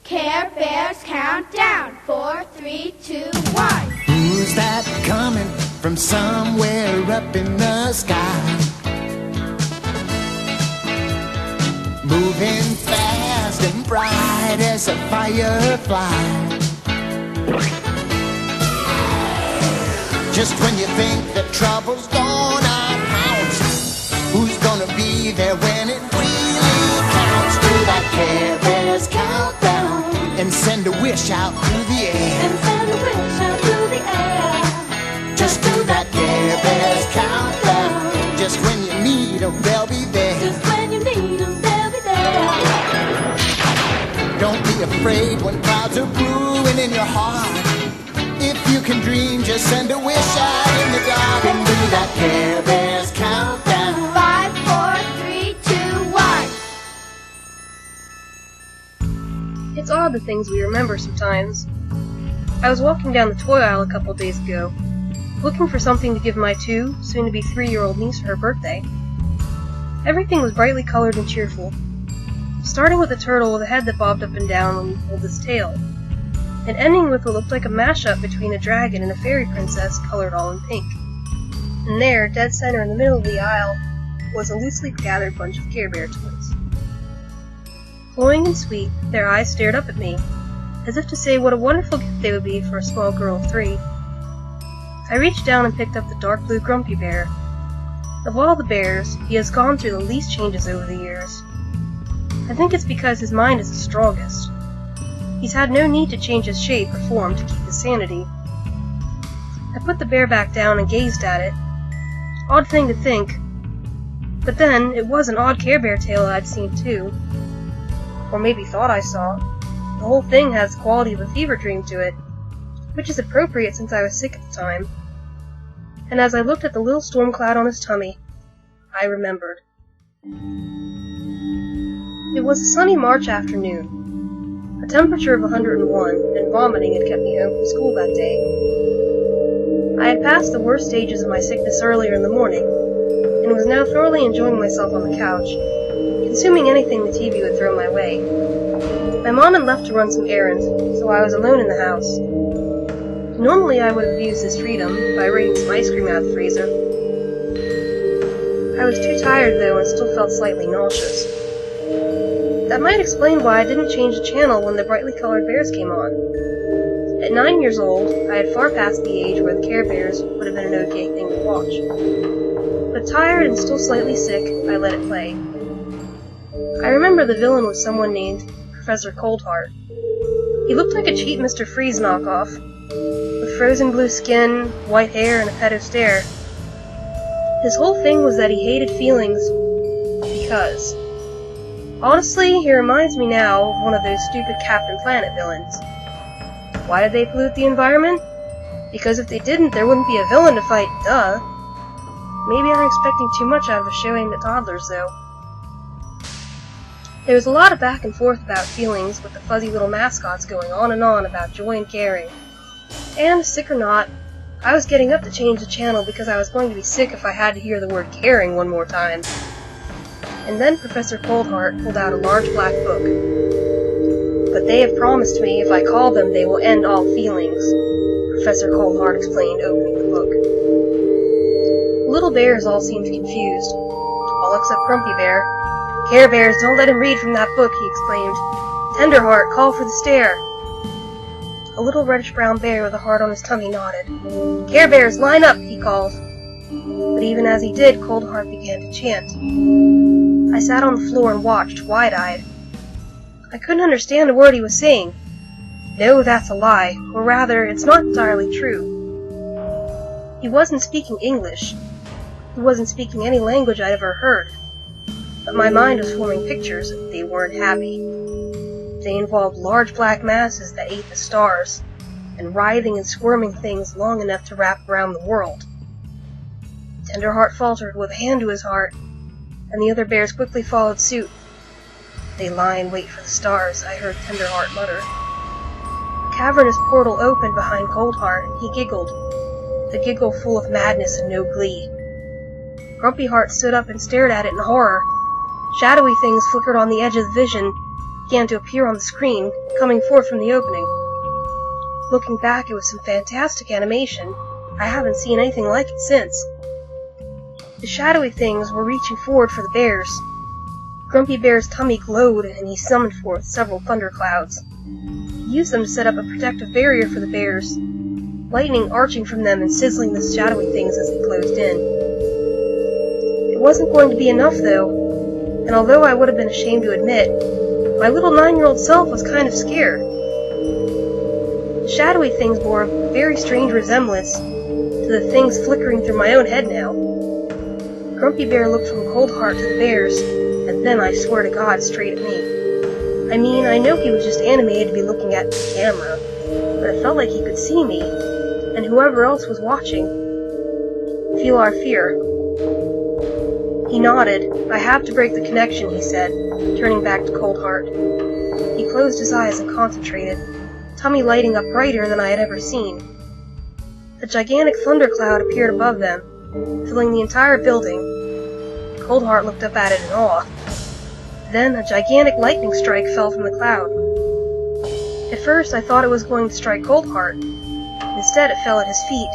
Care Bears countdown. 4, 3, 2, 1. Who's that coming from somewhere up in the sky? Moving fast and bright as a firefly. Just when you think that trouble's gonna pounce, who's gonna be there when it really counts? Do that Care Bears countdown and send a wish out through the air. And send a wish out through the air. Just do that Care Bears countdown. Just when you need them, they'll be there. Just when you need them, they'll be there. Don't be afraid when clouds are brewing in your heart. If you can dream, just send a wish out in the dark and do that Care Bears countdown. 5, 4, 3, 2, 1. It's odd the things we remember sometimes. I was walking down the toy aisle a couple days ago, looking for something to give my 2, soon-to-be 3-year-old niece for her birthday. Everything was brightly colored and cheerful, starting with a turtle with a head that bobbed up and down when he pulled his tail, and ending with what looked like a mashup between a dragon and a fairy princess colored all in pink. And there, dead center in the middle of the aisle, was a loosely gathered bunch of Care Bear toys. Glowing and sweet, their eyes stared up at me, as if to say what a wonderful gift they would be for a small girl of 3. I reached down and picked up the dark blue Grumpy Bear. Of all the bears, he has gone through the least changes over the years. I think it's because his mind is the strongest. He's had no need to change his shape or form to keep his sanity. I put the bear back down and gazed at it. Odd thing to think. But then, it was an odd Care Bear tale I'd seen too. Or maybe thought I saw. The whole thing has the quality of a fever dream to it, which is appropriate since I was sick at the time. And as I looked at the little storm cloud on his tummy, I remembered. It was a sunny March afternoon. A temperature of 101, and vomiting had kept me home from school that day. I had passed the worst stages of my sickness earlier in the morning, and was now thoroughly enjoying myself on the couch, consuming anything the TV would throw my way. My mom had left to run some errands, so I was alone in the house. Normally I would have used this freedom by raiding some ice cream out of the freezer. I was too tired though and still felt slightly nauseous. That might explain why I didn't change the channel when the brightly colored bears came on. At 9 years old, I had far past the age where the Care Bears would have been an okay thing to watch. But tired and still slightly sick, I let it play. I remember the villain was someone named Professor Coldheart. He looked like a cheap Mr. Freeze knockoff, with frozen blue skin, white hair, and a pedo stare. His whole thing was that he hated feelings because. Honestly, he reminds me now of one of those stupid Captain Planet villains. Why did they pollute the environment? Because if they didn't, there wouldn't be a villain to fight, duh. Maybe I'm expecting too much out of a show aimed at toddlers, though. There was a lot of back and forth about feelings with the fuzzy little mascots going on and on about joy and caring. And, sick or not, I was getting up to change the channel because I was going to be sick if I had to hear the word caring one more time. And then Professor Coldheart pulled out a large black book. But they have promised me if I call them they will end all feelings, Professor Coldheart explained, opening the book. The little bears all seemed confused, all except Grumpy Bear. Care Bears, don't let him read from that book, he exclaimed. Tenderheart, call for the stair. A little reddish-brown bear with a heart on his tummy nodded. Care Bears, line up, he called. But even as he did, Coldheart began to chant. I sat on the floor and watched, wide-eyed. I couldn't understand a word he was saying. No, that's a lie, or rather, it's not entirely true. He wasn't speaking English. He wasn't speaking any language I'd ever heard. But my mind was forming pictures, and they weren't happy. They involved large black masses that ate the stars, and writhing and squirming things long enough to wrap around the world. Tenderheart faltered with a hand to his heart, and the other bears quickly followed suit. They lie and wait for the stars, I heard Tenderheart mutter. A cavernous portal opened behind Coldheart, and he giggled, the giggle full of madness and no glee. Grumpy Heart stood up and stared at it in horror. Shadowy things flickered on the edge of the vision, began to appear on the screen, coming forth from the opening. Looking back, it was some fantastic animation. I haven't seen anything like it since. The shadowy things were reaching forward for the bears. Grumpy Bear's tummy glowed, and he summoned forth several thunderclouds. He used them to set up a protective barrier for the bears, lightning arching from them and sizzling the shadowy things as they closed in. It wasn't going to be enough, though, and although I would have been ashamed to admit, my little 9-year-old self was kind of scared. The shadowy things bore a very strange resemblance to the things flickering through my own head now. Grumpy Bear looked from Cold Heart to the bears, and then, I swear to God, straight at me. I mean, I know he was just animated to be looking at the camera, but it felt like he could see me, and whoever else was watching. Feel our fear. He nodded. I have to break the connection, he said, turning back to Cold Heart. He closed his eyes and concentrated, tummy lighting up brighter than I had ever seen. A gigantic thundercloud appeared above them, filling the entire building. Cold Heart looked up at it in awe. Then a gigantic lightning strike fell from the cloud. At first I thought it was going to strike Cold Heart. Instead it fell at his feet.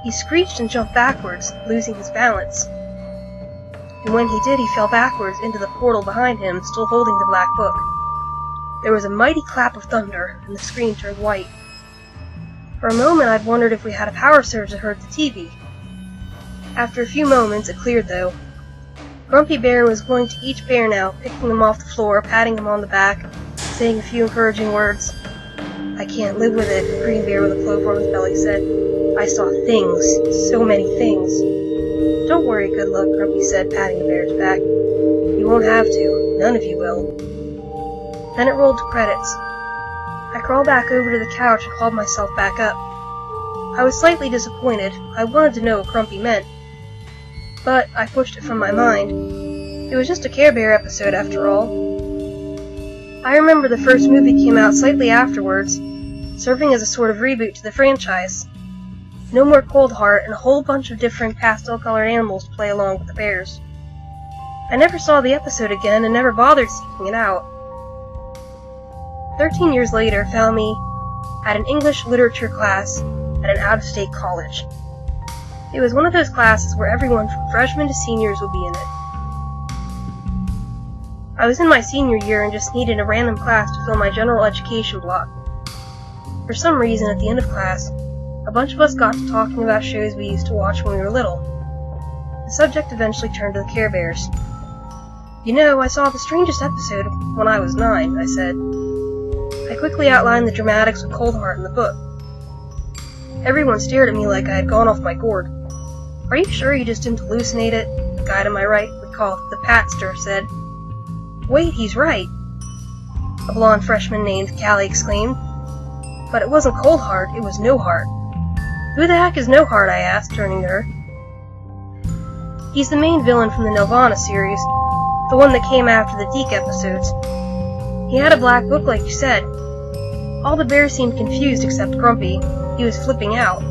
He screeched and jumped backwards, losing his balance. And when he did, he fell backwards into the portal behind him, still holding the black book. There was a mighty clap of thunder, and the screen turned white. For a moment I'd wondered if we had a power surge that hurt the TV. After a few moments, it cleared though. Grumpy Bear was going to each bear now, picking them off the floor, patting them on the back, saying a few encouraging words. I can't live with it, Green Bear with a clover on his belly said. I saw things, so many things. Don't worry, Good Luck, Grumpy said, patting the bear's back. You won't have to. None of you will. Then it rolled to credits. I crawled back over to the couch and hauled myself back up. I was slightly disappointed. I wanted to know what Grumpy meant. But I pushed it from my mind. It was just a Care Bear episode after all. I remember the first movie came out slightly afterwards, serving as a sort of reboot to the franchise. No more Cold Heart and a whole bunch of different pastel-colored animals to play along with the bears. I never saw the episode again and never bothered seeking it out. 13 years later found me at an English literature class at an out-of-state college. It was one of those classes where everyone from freshmen to seniors would be in it. I was in my senior year and just needed a random class to fill my general education block. For some reason, at the end of class, a bunch of us got to talking about shows we used to watch when we were little. The subject eventually turned to the Care Bears. You know, I saw the strangest episode when I was 9, I said. I quickly outlined the dramatics of Cold Heart in the book. Everyone stared at me like I had gone off my gourd. Are you sure you just didn't hallucinate it? The guy to my right, we call it the Patster, said. Wait, he's right, a blonde freshman named Callie exclaimed. But it wasn't Cold Heart, it was No Heart. Who the heck is No Heart, I asked, turning to her. He's the main villain from the Nelvana series, the one that came after the Deke episodes. He had a black book like you said. All the bears seemed confused except Grumpy. He was flipping out.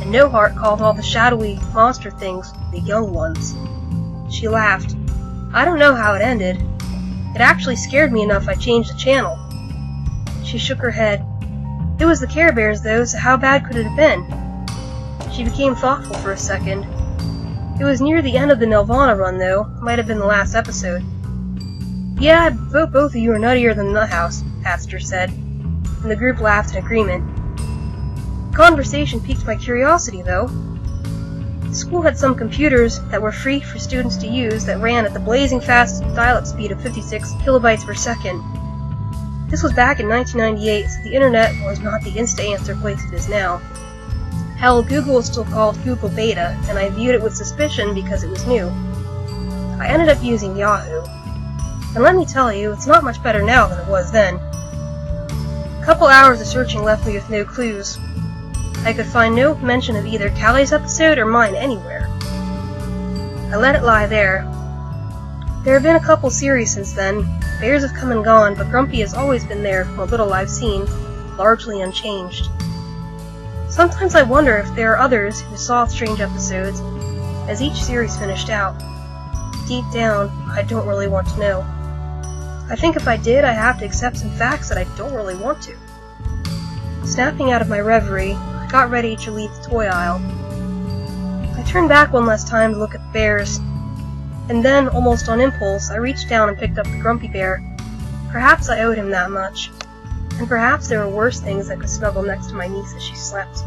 And No Heart called all the shadowy monster things the young ones. She laughed. I don't know how it ended. It actually scared me enough I changed the channel. She shook her head. It was the Care Bears though, so how bad could it have been? She became thoughtful for a second. It was near the end of the Nelvana run though. Might have been the last episode. Yeah, I'd vote both of you are nuttier than the house, Pastor said, and the group laughed in agreement. The conversation piqued my curiosity, though. The school had some computers that were free for students to use that ran at the blazing fast dial-up speed of 56 kilobytes per second. This was back in 1998, so the internet was not the insta-answer place it is now. Hell, Google was still called Google Beta, and I viewed it with suspicion because it was new. I ended up using Yahoo. And let me tell you, it's not much better now than it was then. A couple hours of searching left me with no clues. I could find no mention of either Callie's episode or mine anywhere. I let it lie there. There have been a couple series since then. Bears have come and gone, but Grumpy has always been there from what little I've seen, largely unchanged. Sometimes I wonder if there are others who saw strange episodes as each series finished out. Deep down, I don't really want to know. I think if I did, I'd have to accept some facts that I don't really want to. Snapping out of my reverie, I got ready to leave the toy aisle. I turned back one last time to look at the bears, and then, almost on impulse, I reached down and picked up the grumpy bear. Perhaps I owed him that much, and perhaps there were worse things that could snuggle next to my niece as she slept.